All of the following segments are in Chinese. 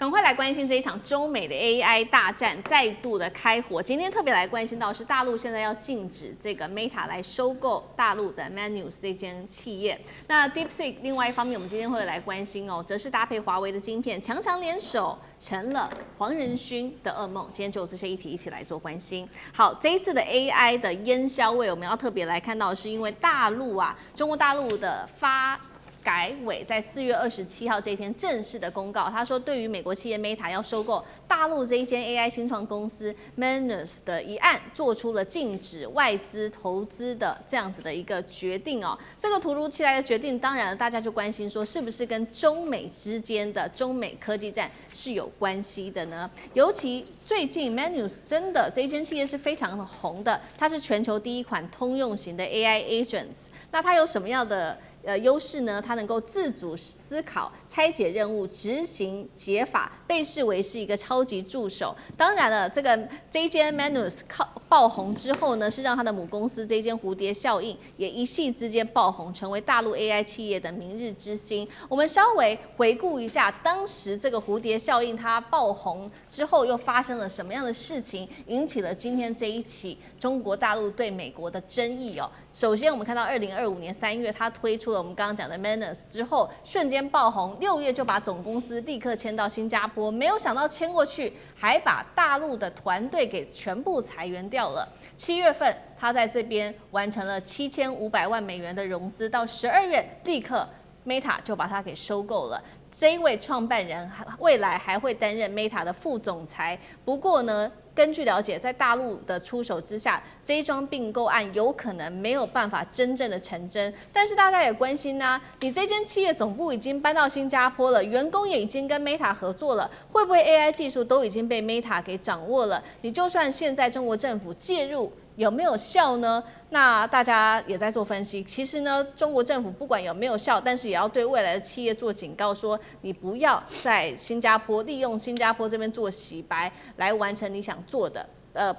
赶快来关心这一场中美的 AI 大战再度的开火。今天特别来关心到是大陆现在要禁止这个 Meta 来收购大陆的 Manus 这间企业。那 DeepSeek 另外一方面，我们今天会来关心则是搭配华为的晶片，强强联手成了黄仁勋的噩梦。今天就这些议题一起来做关心。好，这一次的 AI 的烟硝味，我们要特别来看到的是因为大陆中国大陆的改委在4月27号这一天正式的公告，他说对于美国企业 Meta 要收购大陆这一间 AI 新创公司 Manus 的一案，做出了禁止外资投资的这样子的一个决定哦。这个突如其来的决定，当然大家就关心说，是不是跟中美之间的中美科技战是有关系的呢？尤其最近 Manus 真的这一间企业是非常的红的，它是全球第一款通用型的 AI agents。那它有什么样的优势呢？它能够自主思考、拆解任务、执行解法，被视为是一个超级助手。当然了，这一间 Manus 爆红之后呢，是让它的母公司这一间蝴蝶效应也一夕之间爆红，成为大陆 AI 企业的明日之星。我们稍微回顾一下，当时这个蝴蝶效应它爆红之后，又发生了什么样的事情，引起了今天这一起中国大陆对美国的争议哦。首先，我们看到2025年3月，它推出了我们刚刚讲的 Manus 之后，瞬间爆红，6月就把总公司立刻迁到新加坡，没有想到迁过去，还把大陆的团队给全部裁员掉了。7月份，他在这边完成了7500万美元的融资，到12月立刻 Meta 就把它给收购了。这一位创办人未来还会担任 Meta 的副总裁。不过呢，根据了解，在大陆的出手之下，这一桩并购案有可能没有办法真正的成真。但是大家也关心你这间企业总部已经搬到新加坡了，员工也已经跟 Meta 合作了，会不会 AI 技术都已经被 Meta 给掌握了？你就算现在中国政府介入，有没有效呢？那大家也在做分析。其实呢，中国政府不管有没有效，但是也要对未来的企业做警告，说你不要在新加坡利用新加坡这边做洗白，来完成你想做的。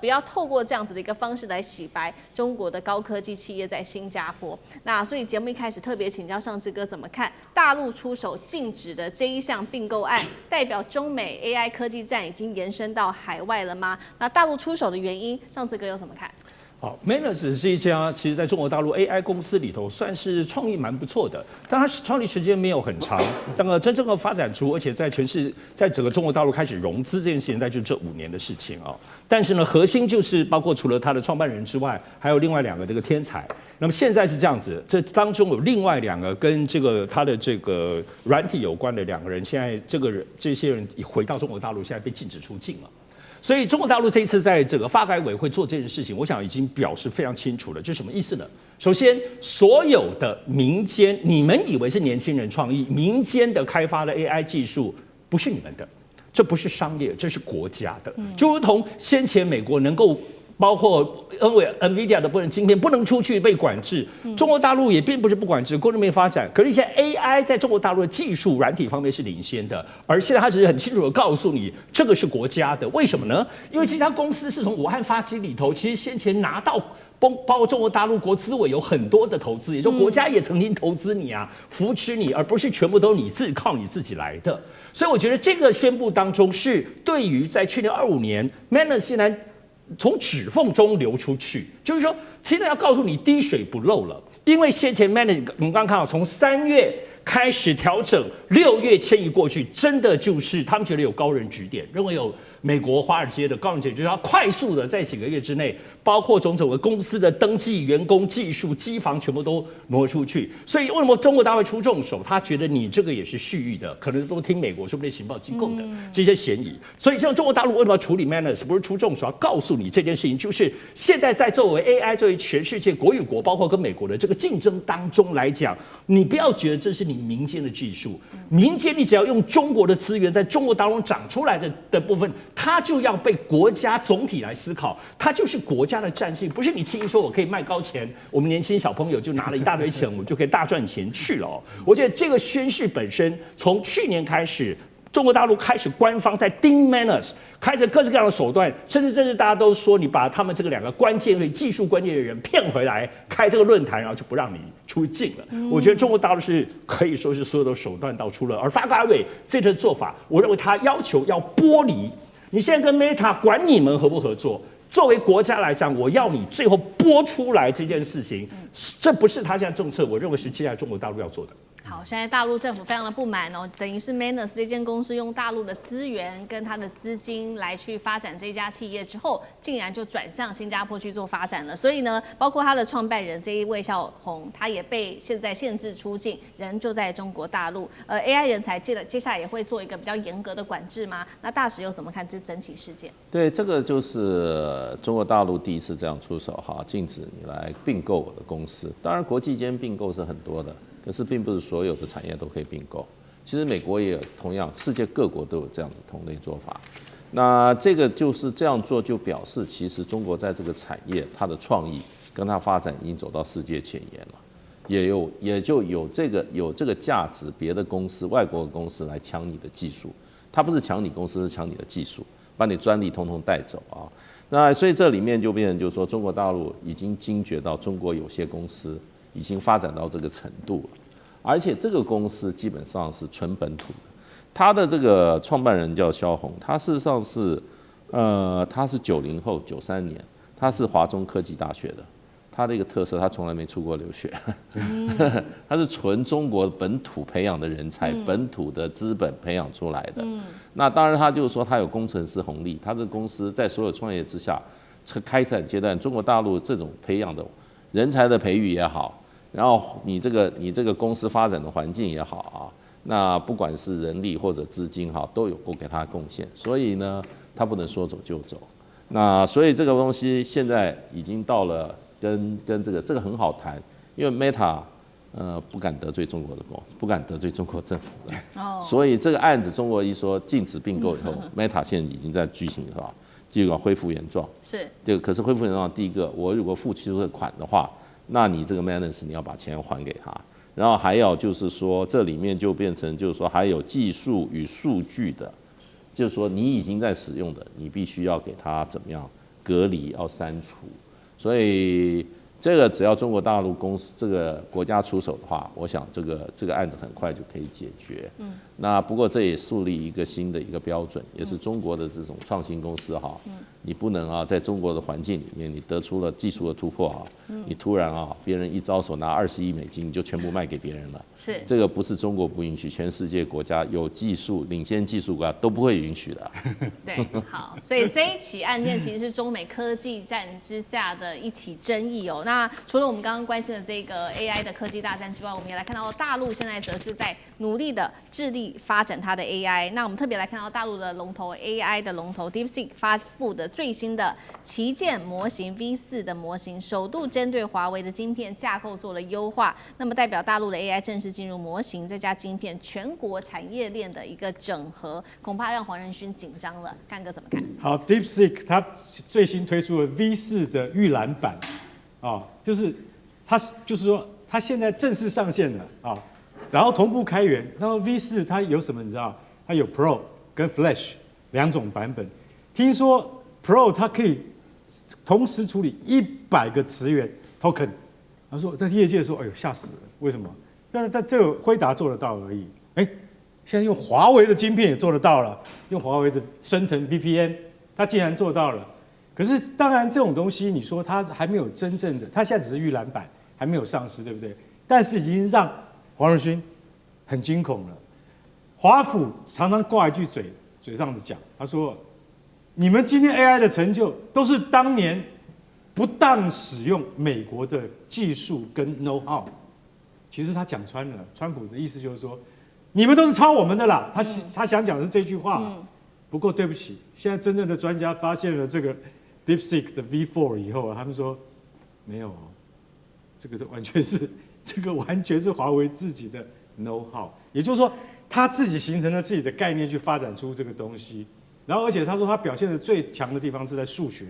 不要透过这样子的一个方式来洗白中国的高科技企业在新加坡。那所以节目一开始特别请教上志哥怎么看大陆出手禁止的这一项并购案，代表中美 AI 科技战已经延伸到海外了吗？那大陆出手的原因，上志哥又怎么看？好 ，Manus 是一家其实在中国大陆 AI 公司里头算是创意蛮不错的，但它创立时间没有很长。真正的发展出，而且在在整个中国大陆开始融资这件事情，那就是这5年的事情啊。但是呢，核心就是包括除了他的创办人之外，还有另外2个这个天才。那么现在是这样子，这当中有另外2个跟他的这个软体有关的2个人，现在这些人回到中国大陆，现在被禁止出境了。所以中国大陆这一次在这个发改委会做这件事情，我想已经表示非常清楚了，这是什么意思呢？首先，所有的民间，你们以为是年轻人创意，民间的开发的 AI 技术不是你们的，这不是商业，这是国家的。就如同先前美国能够包括NVIDIA 的部分晶片不能出去被管制，中国大陆也并不是不管制，国内没发展。可是现在 AI 在中国大陆的技术软体方面是领先的，而现在它只是很清楚的告诉你，这个是国家的。为什么呢？因为这家公司是从武汉发机里头，其实先前拿到包括中国大陆国资委有很多的投资，也就是国家也曾经投资你扶持你，而不是全部都靠你自己来的。所以我觉得这个宣布当中是对于在去年25年 Manus 现在从指缝中流出去，就是说，现在要告诉你滴水不漏了。因为先前 Manus 我们刚刚看到，从3月开始调整，6月迁移过去，真的就是他们觉得有高人指点，认为有美国华尔街的高人指点，就是要快速的在几个月之内，包括种种的公司的登记、员工、技术、机房全部都挪出去。所以为什么中国大会出重手？他觉得你这个也是蓄意的，可能都听美国说不定情报机构的这些嫌疑。所以像中国大陆为什么要处理 Manus， 不是出重手，要告诉你这件事情，就是现在在作为 AI 作为全世界国与国，包括跟美国的这个竞争当中来讲，你不要觉得这是你民间的技术，民间你只要用中国的资源，在中国当中长出来的部分，它就要被国家总体来思考，它就是国家的战绩，不是你轻易说我可以卖高钱，我们年轻小朋友就拿了一大堆钱，我们就可以大赚钱去了。我觉得这个宣示本身从去年开始。中国大陆开始官方在盯 Manners， 开着各式各样的手段，甚至大家都说你把他们这个2个关键的技术关键的人骗回来开这个论坛，然后就不让你出境了。我觉得中国大陆是可以说是所有的手段都出了，而发改委这次做法，我认为他要求要剥离。你现在跟 Meta 管你们合不合作？作为国家来讲，我要你最后播出来这件事情，这不是他现在政策，我认为是接下来中国大陆要做的。好，现在大陆政府非常的不满哦，等于是 Manners 这间公司用大陆的资源跟它的资金来去发展这家企业之后，竟然就转向新加坡去做发展了。所以呢，包括它的创办人这一位肖宏，他也被现在限制出境，人就在中国大陆。AI 人才接下来也会做一个比较严格的管制吗？那大使又怎么看这整起事件？对，这个就是中国大陆第一次这样出手哈，禁止你来并购我的公司。当然，国际间并购是很多的。可是并不是所有的产业都可以并购，其实美国也有同样，世界各国都有这样的同类做法。那这个就是这样做，就表示其实中国在这个产业它的创意跟它发展已经走到世界前沿了，也就有这个价值，别的公司、外国的公司来抢你的技术，它不是抢你公司，是抢你的技术，把你专利通通带走啊。那所以这里面就变成就是说，中国大陆已经惊觉到中国有些公司已经发展到这个程度了，而且这个公司基本上是纯本土的。他的这个创办人叫肖宏，他事实上是，他是90后93年，他是华中科技大学的。他的一个特色，他从来没出国留学，他是纯中国本土培养的人才，本土的资本培养出来的。那当然，他就是说他有工程师红利，他的公司在所有创业之下，开展阶段，中国大陆这种培养的人才的培育也好。然后你这个公司发展的环境也好啊，那不管是人力或者资金哈，都有过给他贡献，所以呢，他不能说走就走。那所以这个东西现在已经到了跟这个很好谈，因为 Meta 不敢得罪中国的不敢得罪中国政府的，所以这个案子中国一说禁止并购以后，Meta 现在已经在举行是吧？就要恢复原状。是。这个可是恢复原状，第一个，我如果付出的款的话。那你这个 Manners 你要把钱还给他，然后还有就是说这里面就变成就是说还有技术与数据的，就是说你已经在使用的，你必须要给他怎么样隔离，要删除。所以这个只要中国大陆公司这个国家出手的话，我想这个案子很快就可以解决。那不过这也树立一个新的一个标准，也是中国的这种创新公司哈。你不能啊，在中国的环境里面，你得出了技术的突破啊，你突然啊，别人一招手拿20亿美金，你就全部卖给别人了。是，这个不是中国不允许，全世界国家有技术、领先技术国家都不会允许的。对，好，所以这一起案件其实是中美科技战之下的一起争议哦。那除了我们刚刚关心的这个 AI 的科技大战之外，我们也来看到大陆现在则是在努力的致力发展它的 AI。那我们特别来看到大陆的龙头 AI 的龙头 DeepSeek 发布的最新的旗舰模型 V4的模型，首度针对华为的晶片架构做了优化，那么代表大陆的 AI 正式进入模型再加晶片全国产业链的一个整合，恐怕让黄仁勋紧张了。干哥怎么看？好 ，DeepSeek 它最新推出了 V4的预览版，就是说它现在正式上线了啊，然后同步开源。然后 V4它有什么你知道？它有 Pro 跟 Flash 2种版本。听说 Pro 它可以同时处理100个词源 token， 他说在业界说，哎呦吓死了，为什么？但是在这个辉达做得到而已，现在用华为的晶片也做得到了，用华为的升腾 VPN， 它竟然做到了。可是当然这种东西，你说它还没有真正的，它现在只是预览版，还没有上市，对不对？但是已经让黄仁勋很惊恐了。华府常常挂一句嘴上子讲，他说。你们今天 AI 的成就都是当年不当使用美国的技术跟 know how。其实他讲穿了，川普的意思就是说，你们都是抄我们的啦。他想讲的是这句话。不过对不起，现在真正的专家发现了这个 DeepSeek 的 V4 以后，他们说没有，这个完全是华为自己的 know how， 也就是说他自己形成了自己的概念去发展出这个东西。然后，而且他说他表现的最强的地方是在数学，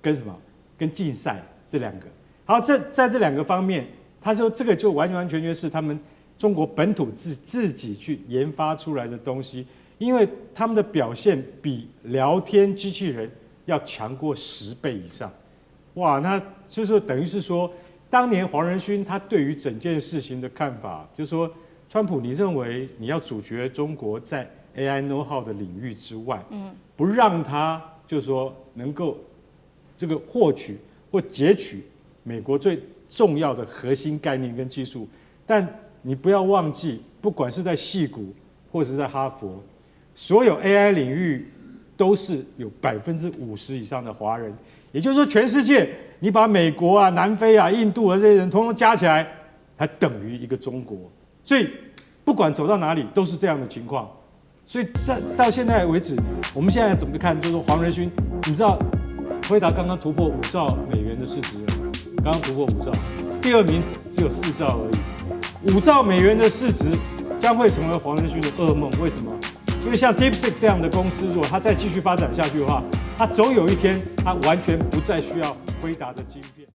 跟什么？跟竞赛这2个。好，在这2个方面，他说这个就完全是他们中国本土自己去研发出来的东西。因为他们的表现比聊天机器人要强过10倍以上。哇，那就是说等于是说，当年黄仁勋他对于整件事情的看法，就是说，川普，你认为你要阻绝中国在 AI know-how 的领域之外，不让他就是说能够这个获取或截取美国最重要的核心概念跟技术，但你不要忘记，不管是在矽谷或者是在哈佛，所有 AI 领域都是有50%以上的华人。也就是说，全世界你把美国啊、南非啊、印度啊这些人通通加起来，还等于一个中国。所以不管走到哪里都是这样的情况。所以到现在为止，我们现在怎么看？就是说黄仁勋，你知道辉达刚刚突破5兆美元的市值了，刚刚突破5兆，第2名只有4兆而已。5兆美元的市值将会成为黄仁勋的噩梦。为什么？因为像 DeepSeek 这样的公司，如果它再继续发展下去的话，它总有一天它完全不再需要辉达的晶片。